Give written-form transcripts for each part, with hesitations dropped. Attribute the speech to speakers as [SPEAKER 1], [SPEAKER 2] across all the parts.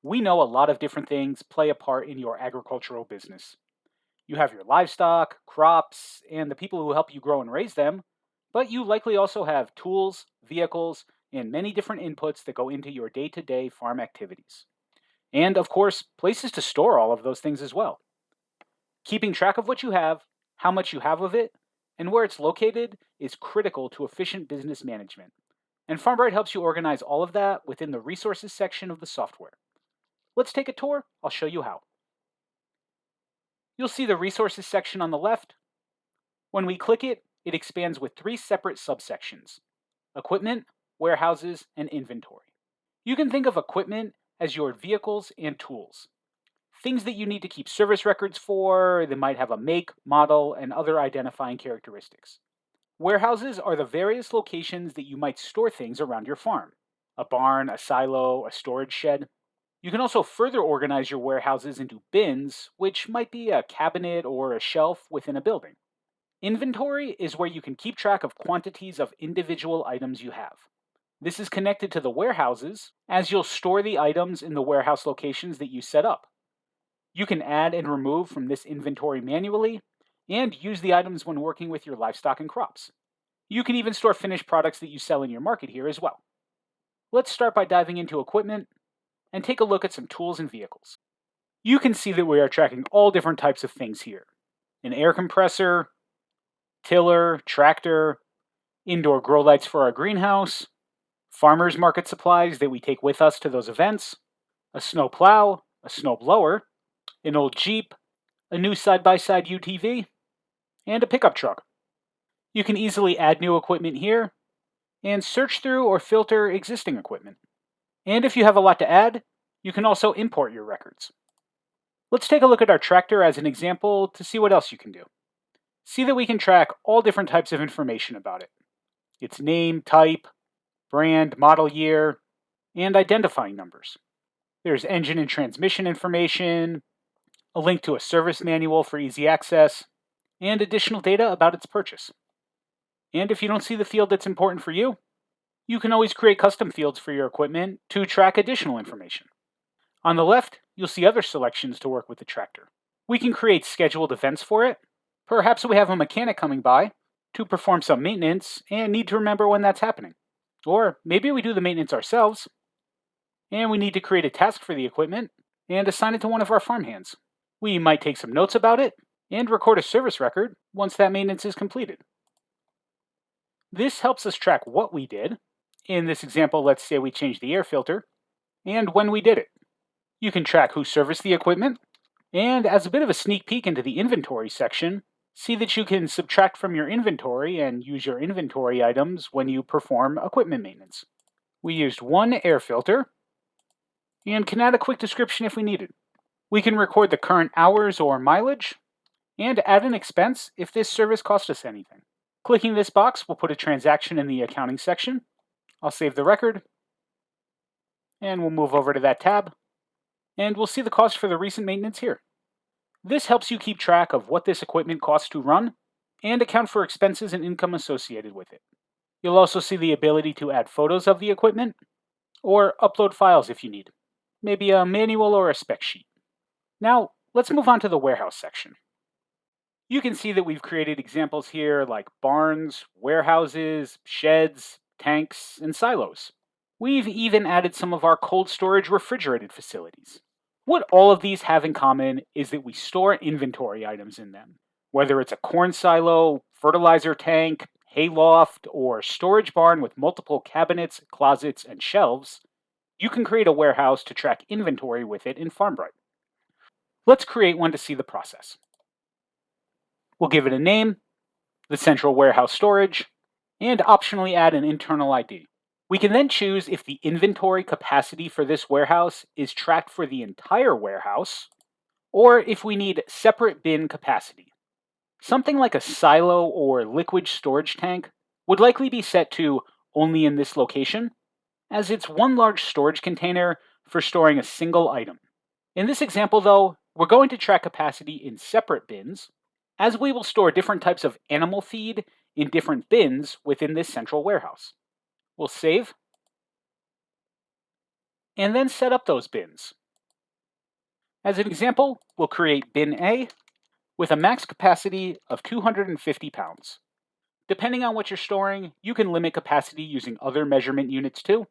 [SPEAKER 1] We know a lot of different things play a part in your agricultural business. You have your livestock, crops, and the people who help you grow and raise them, but you likely also have tools, vehicles, and many different inputs that go into your day to day farm activities. And of course, places to store all of those things as well. Keeping track of what you have, how much you have of it, and where it's located is critical to efficient business management. And FarmBright helps you organize all of that within the resources section of the software. Let's take a tour. I'll show you how. You'll see the resources section on the left. When we click it, it expands with three separate subsections: equipment, warehouses, and inventory. You can think of equipment as your vehicles and tools, things that you need to keep service records for that might have a make, model, and other identifying characteristics. Warehouses are the various locations that you might store things around your farm: a barn, a silo, a storage shed. You can also further organize your warehouses into bins, which might be a cabinet or a shelf within a building. Inventory is where you can keep track of quantities of individual items you have. This is connected to the warehouses, as you'll store the items in the warehouse locations that you set up. You can add and remove from this inventory manually, and use the items when working with your livestock and crops. You can even store finished products that you sell in your market here as well. Let's start by diving into equipment and take a look at some tools and vehicles. You can see that we are tracking all different types of things here: an air compressor, tiller, tractor, indoor grow lights for our greenhouse, farmers market supplies that we take with us to those events, a snow plow, a snow blower, an old Jeep, a new side-by-side UTV, and a pickup truck. You can easily add new equipment here and search through or filter existing equipment. And if you have a lot to add, you can also import your records. Let's take a look at our tractor as an example to see what else you can do. See that we can track all different types of information about it: its name, type, brand, model year, and identifying numbers. There's engine and transmission information, a link to a service manual for easy access, and additional data about its purchase. And if you don't see the field that's important for you, you can always create custom fields for your equipment to track additional information. On the left, you'll see other selections to work with the tractor. We can create scheduled events for it. Perhaps we have a mechanic coming by to perform some maintenance and need to remember when that's happening. Or maybe we do the maintenance ourselves and we need to create a task for the equipment and assign it to one of our farmhands. We might take some notes about it and record a service record once that maintenance is completed. This helps us track what we did. In this example, let's say we changed the air filter, and when we did it. You can track who serviced the equipment, and as a bit of a sneak peek into the inventory section, see that you can subtract from your inventory and use your inventory items when you perform equipment maintenance. We used one air filter, and can add a quick description if we needed. We can record the current hours or mileage, and add an expense if this service cost us anything. Clicking this box will put a transaction in the accounting section. I'll save the record, and we'll move over to that tab, and we'll see the cost for the recent maintenance here. This helps you keep track of what this equipment costs to run and account for expenses and income associated with it. You'll also see the ability to add photos of the equipment or upload files if you need, maybe a manual or a spec sheet. Now, let's move on to the warehouse section. You can see that we've created examples here like barns, warehouses, sheds, tanks, and silos. We've even added some of our cold storage refrigerated facilities. What all of these have in common is that we store inventory items in them. Whether it's a corn silo, fertilizer tank, hayloft, or storage barn with multiple cabinets, closets, and shelves, you can create a warehouse to track inventory with it in FarmBright. Let's create one to see the process. We'll give it a name, the central warehouse storage, and optionally add an internal ID. We can then choose if the inventory capacity for this warehouse is tracked for the entire warehouse, or if we need separate bin capacity. Something like a silo or liquid storage tank would likely be set to only in this location, as it's one large storage container for storing a single item. In this example, though, we're going to track capacity in separate bins, as we will store different types of animal feed in different bins within this central warehouse. We'll save, and then set up those bins. As an example, we'll create bin A with a max capacity of 250 pounds. Depending on what you're storing, you can limit capacity using other measurement units too.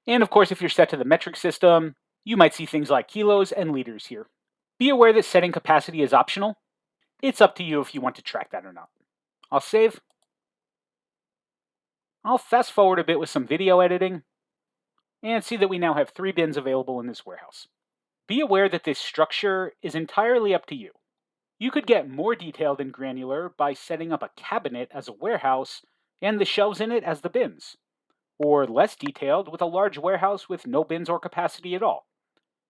[SPEAKER 1] And of course, if you're set to the metric system, you might see things like kilos and liters here. Be aware that setting capacity is optional. It's up to you if you want to track that or not. I'll save. I'll fast forward a bit with some video editing and see that we now have 3 bins available in this warehouse. Be aware that this structure is entirely up to you. You could get more detailed and granular by setting up a cabinet as a warehouse and the shelves in it as the bins, or less detailed with a large warehouse with no bins or capacity at all.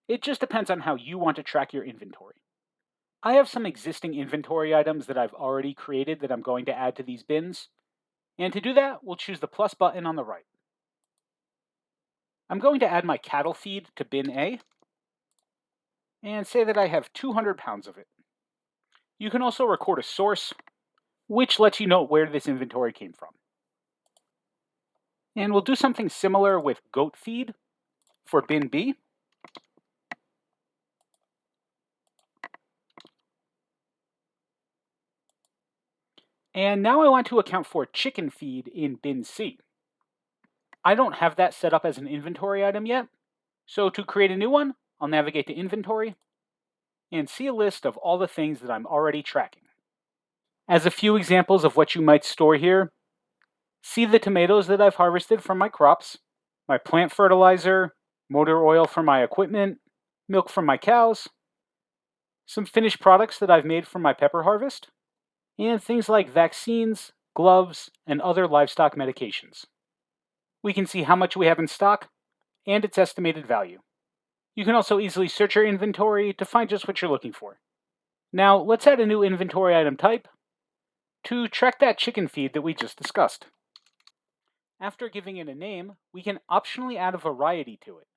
[SPEAKER 1] It just depends on how you want to track your inventory. I have some existing inventory items that I've already created that I'm going to add to these bins, and to do that, we'll choose the plus button on the right. I'm going to add my cattle feed to bin A, and say that I have 200 pounds of it. You can also record a source, which lets you know where this inventory came from. And we'll do something similar with goat feed for bin B. And now I want to account for chicken feed in bin C. I don't have that set up as an inventory item yet, so to create a new one, I'll navigate to inventory and see a list of all the things that I'm already tracking. As a few examples of what you might store here, see the tomatoes that I've harvested from my crops, my plant fertilizer, motor oil for my equipment, milk from my cows, some finished products that I've made from my pepper harvest, and things like vaccines, gloves, and other livestock medications. We can see how much we have in stock and its estimated value. You can also easily search your inventory to find just what you're looking for. Now, let's add a new inventory item type to track that chicken feed that we just discussed. After giving it a name, we can optionally add a variety to it.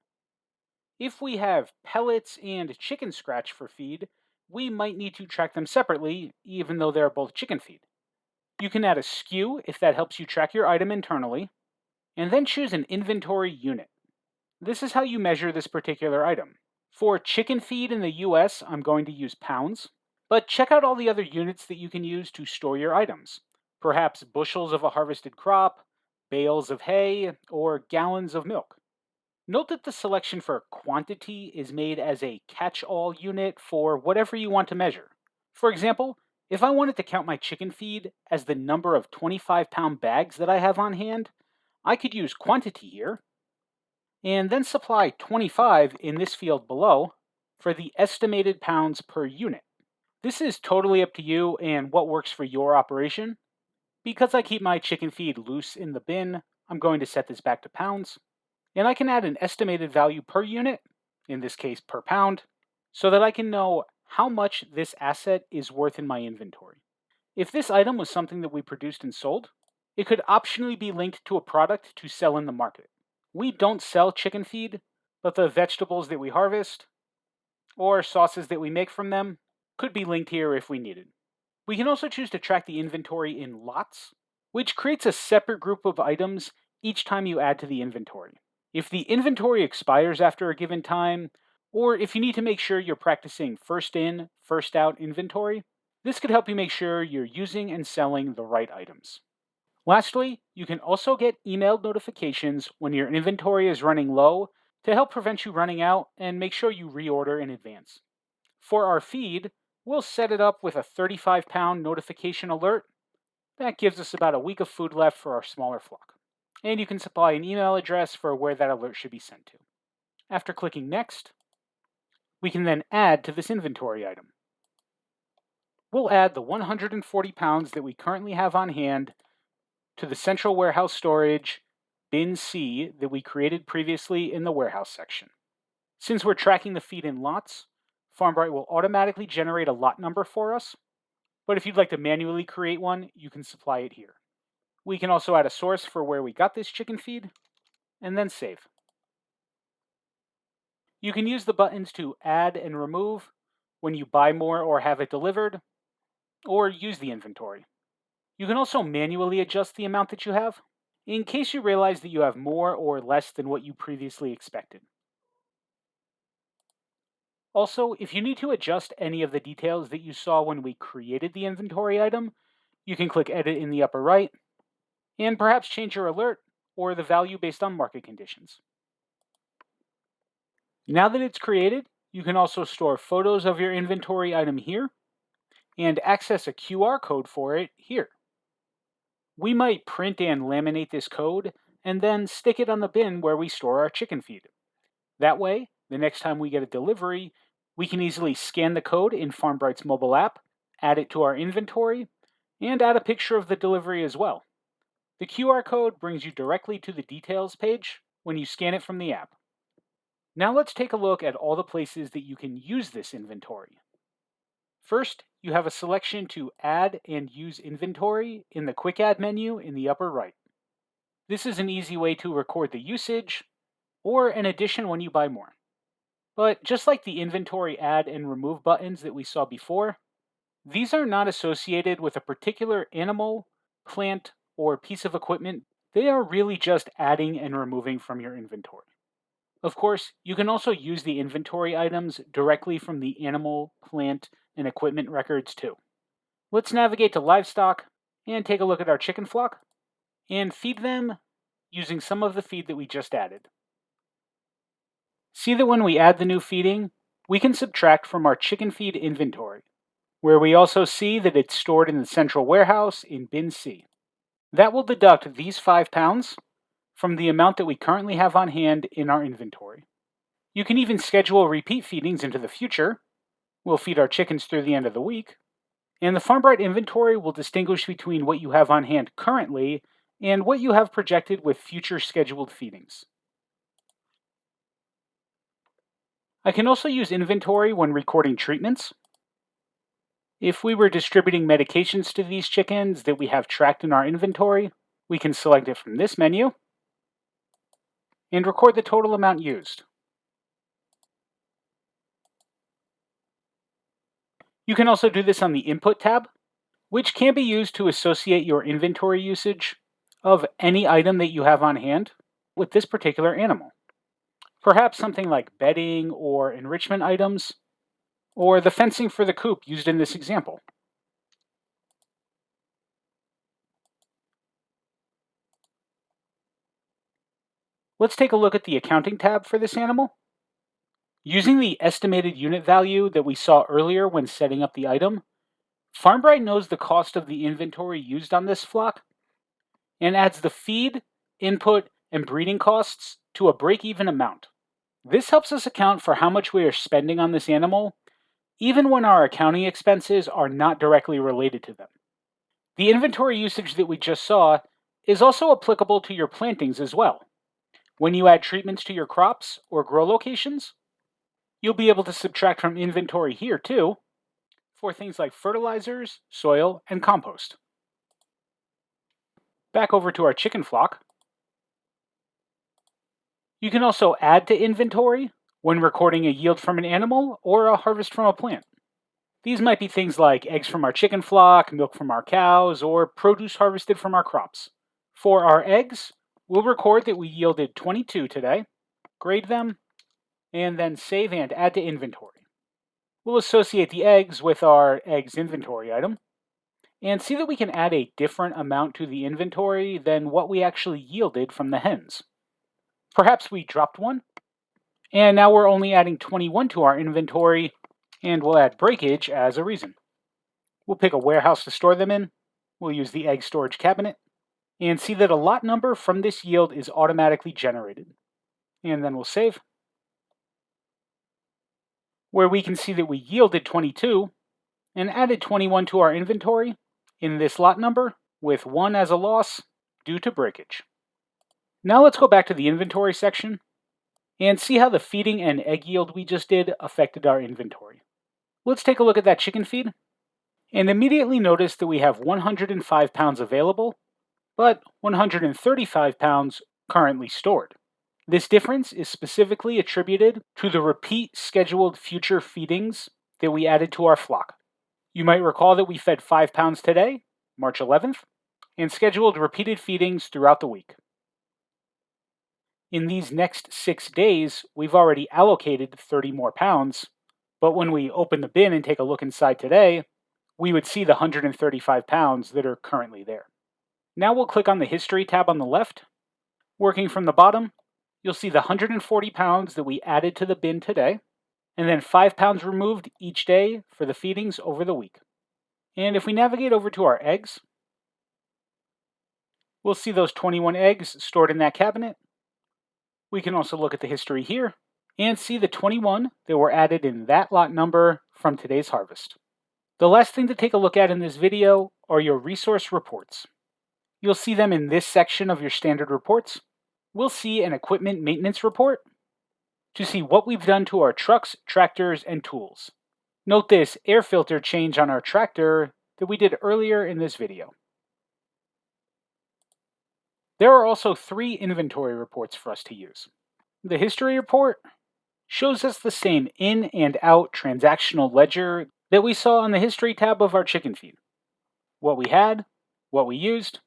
[SPEAKER 1] If we have pellets and chicken scratch for feed, we might need to track them separately, even though they're both chicken feed. You can add a SKU if that helps you track your item internally, and then choose an inventory unit. This is how you measure this particular item. For chicken feed in the US, I'm going to use pounds, but check out all the other units that you can use to store your items. Perhaps bushels of a harvested crop, bales of hay, or gallons of milk. Note that the selection for quantity is made as a catch-all unit for whatever you want to measure. For example, if I wanted to count my chicken feed as the number of 25-pound bags that I have on hand, I could use quantity here, and then supply 25 in this field below for the estimated pounds per unit. This is totally up to you and what works for your operation. Because I keep my chicken feed loose in the bin, I'm going to set this back to pounds. And I can add an estimated value per unit, in this case per pound, so that I can know how much this asset is worth in my inventory. If this item was something that we produced and sold, it could optionally be linked to a product to sell in the market. We don't sell chicken feed, but the vegetables that we harvest, or sauces that we make from them, could be linked here if we needed. We can also choose to track the inventory in lots, which creates a separate group of items each time you add to the inventory. If the inventory expires after a given time, or if you need to make sure you're practicing first in, first out inventory, this could help you make sure you're using and selling the right items. Lastly, you can also get emailed notifications when your inventory is running low to help prevent you running out and make sure you reorder in advance. For our feed, we'll set it up with a 35-pound notification alert. That gives us about a week of food left for our smaller flock. And you can supply an email address for where that alert should be sent to. After clicking Next, we can then add to this inventory item. We'll add the 140 pounds that we currently have on hand to the central warehouse storage, bin C, that we created previously in the warehouse section. Since we're tracking the feed in lots, FarmBright will automatically generate a lot number for us, but if you'd like to manually create one, you can supply it here. We can also add a source for where we got this chicken feed, and then save. You can use the buttons to add and remove when you buy more or have it delivered, or use the inventory. You can also manually adjust the amount that you have, in case you realize that you have more or less than what you previously expected. Also, if you need to adjust any of the details that you saw when we created the inventory item, you can click Edit in the upper right, and perhaps change your alert or the value based on market conditions. Now that it's created, you can also store photos of your inventory item here and access a QR code for it here. We might print and laminate this code and then stick it on the bin where we store our chicken feed. That way, the next time we get a delivery, we can easily scan the code in FarmBright's mobile app, add it to our inventory, and add a picture of the delivery as well. The QR code brings you directly to the details page when you scan it from the app. Now let's take a look at all the places that you can use this inventory. First, you have a selection to add and use inventory in the Quick Add menu in the upper right. This is an easy way to record the usage or an addition when you buy more. But just like the inventory add and remove buttons that we saw before, these are not associated with a particular animal, plant, or piece of equipment. They are really just adding and removing from your inventory. Of course, you can also use the inventory items directly from the animal, plant, and equipment records too. Let's navigate to livestock and take a look at our chicken flock and feed them using some of the feed that we just added. See that when we add the new feeding, we can subtract from our chicken feed inventory, where we also see that it's stored in the central warehouse in bin C. That will deduct these 5 pounds from the amount that we currently have on hand in our inventory. You can even schedule repeat feedings into the future. We'll feed our chickens through the end of the week. And the FarmBright inventory will distinguish between what you have on hand currently and what you have projected with future scheduled feedings. I can also use inventory when recording treatments. If we were distributing medications to these chickens that we have tracked in our inventory, we can select it from this menu and record the total amount used. You can also do this on the Input tab, which can be used to associate your inventory usage of any item that you have on hand with this particular animal. Perhaps something like bedding or enrichment items, or the fencing for the coop used in this example. Let's take a look at the Accounting tab for this animal. Using the estimated unit value that we saw earlier when setting up the item, FarmBright knows the cost of the inventory used on this flock and adds the feed, input, and breeding costs to a break-even amount. This helps us account for how much we are spending on this animal, even when our accounting expenses are not directly related to them. The inventory usage that we just saw is also applicable to your plantings as well. When you add treatments to your crops or grow locations, you'll be able to subtract from inventory here too for things like fertilizers, soil, and compost. Back over to our chicken flock. You can also add to inventory when recording a yield from an animal or a harvest from a plant. These might be things like eggs from our chicken flock, milk from our cows, or produce harvested from our crops. For our eggs, we'll record that we yielded 22 today, grade them, and then save and add to inventory. We'll associate the eggs with our eggs inventory item and see that we can add a different amount to the inventory than what we actually yielded from the hens. Perhaps we dropped one, and now we're only adding 21 to our inventory, and we'll add breakage as a reason. We'll pick a warehouse to store them in, we'll use the egg storage cabinet, and see that a lot number from this yield is automatically generated. And then we'll save, where we can see that we yielded 22 and added 21 to our inventory in this lot number with 1 as a loss due to breakage. Now let's go back to the inventory section and see how the feeding and egg yield we just did affected our inventory. Let's take a look at that chicken feed and immediately notice that we have 105 pounds available, but 135 pounds currently stored. This difference is specifically attributed to the repeat scheduled future feedings that we added to our flock. You might recall that we fed 5 pounds today, March 11th, and scheduled repeated feedings throughout the week. In these next 6 days, we've already allocated 30 more pounds, But when we open the bin and take a look inside today, we would see the 135 pounds that are currently there. Now we'll click on the History tab on the left. Working from the bottom, you'll see the 140 pounds that we added to the bin today, and then 5 pounds removed each day for the feedings over the week. And if we navigate over to our eggs, we'll see those 21 eggs stored in that cabinet. We can also look at the history here and see the 21 that were added in that lot number from today's harvest. The last thing to take a look at in this video are your resource reports. You'll see them in this section of your standard reports. We'll see an equipment maintenance report to see what we've done to our trucks, tractors, and tools. Note this air filter change on our tractor that we did earlier in this video. There are also 3 inventory reports for us to use. The history report shows us the same in and out transactional ledger that we saw on the history tab of our chicken feed. What we had, what we used,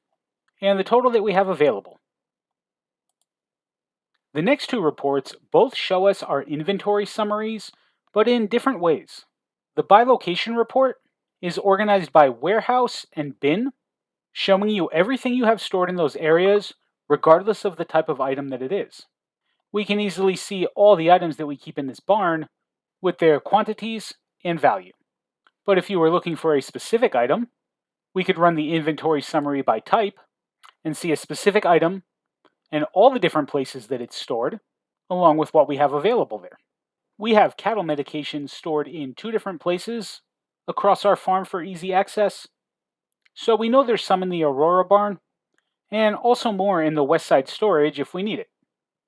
[SPEAKER 1] and the total that we have available. The next 2 reports both show us our inventory summaries, but in different ways. The by location report is organized by warehouse and bin, showing you everything you have stored in those areas, regardless of the type of item that it is. We can easily see all the items that we keep in this barn with their quantities and value. But if you were looking for a specific item, we could run the inventory summary by type and see a specific item and all the different places that it's stored, along with what we have available there. We have cattle medications stored in 2 different places across our farm for easy access, so we know there's some in the Aurora barn, and also more in the West Side storage if we need it.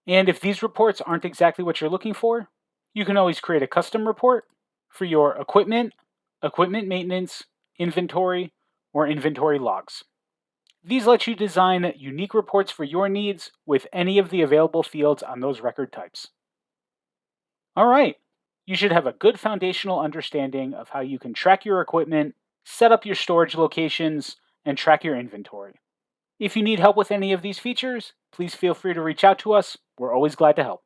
[SPEAKER 1] And if these reports aren't exactly what you're looking for, you can always create a custom report for your equipment, equipment maintenance, inventory, or inventory logs. These let you design unique reports for your needs with any of the available fields on those record types. All right, you should have a good foundational understanding of how you can track your equipment, set up your storage locations, and track your inventory. If you need help with any of these features, please feel free to reach out to us. We're always glad to help.